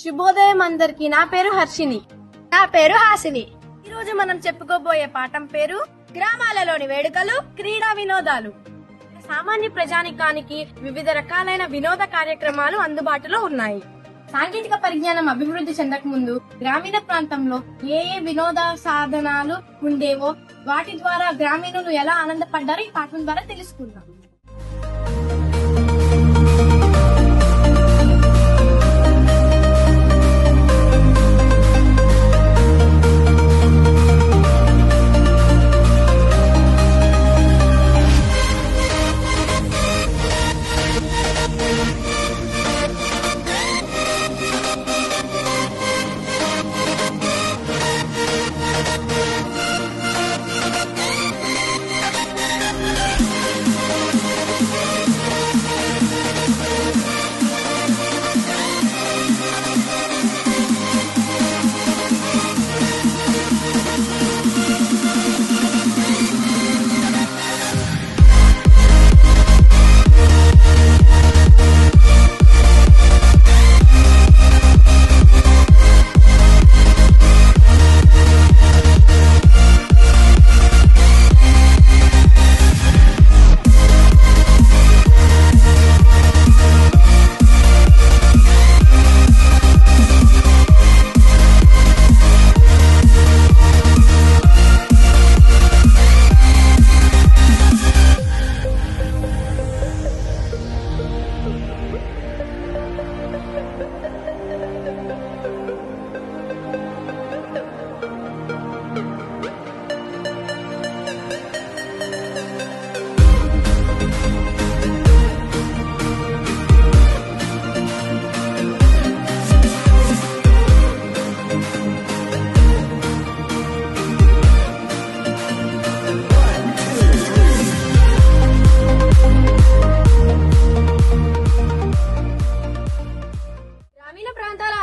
శుభోదయం అందరికి. నా పేరు హర్షిని. నా పేరు హాసిని. ఈ రోజు మనం చెప్పుకోబోయే పాఠం పేరు గ్రామాలలోని వేడుకలు, క్రీడా వినోదాలు. సామాన్య ప్రజానికానికి వివిధ రకాలైన వినోద కార్యక్రమాలు అందుబాటులో ఉన్నాయి. సాంకేతిక పరిజ్ఞానం అభివృద్ధి చెందక ముందు గ్రామీణ ప్రాంతంలో ఏ వినోద సాధనాలు ఉండేవో వాటి ద్వారా గ్రామీణులు ఎలా ఆనందపడ్డారో ఈ పాఠం ద్వారా తెలుసుకుందాం.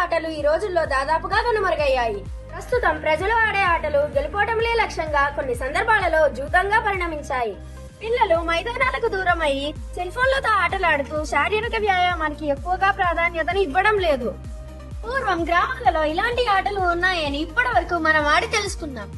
ఆటలు ఈ రోజుల్లో దాదాపుగా కనుమరుగయ్యాయి. ప్రస్తుతం ప్రజలు ఆడే ఆటలు గెలుపోవటంలే లక్ష్యంగా కొన్ని సందర్భాలలో జూదంగా పరిణమించాయి. పిల్లలు మైదానాలకు దూరం అయ్యి సెల్ ఫోన్లతో ఆటలాడుతూ శారీరక వ్యాయామానికి ఎక్కువగా ప్రాధాన్యతను ఇవ్వడం లేదు. పూర్వం గ్రామాలలో ఇలాంటి ఆటలు ఉన్నాయని ఇప్పటి వరకు మనం ఆడి తెలుసుకున్నాం.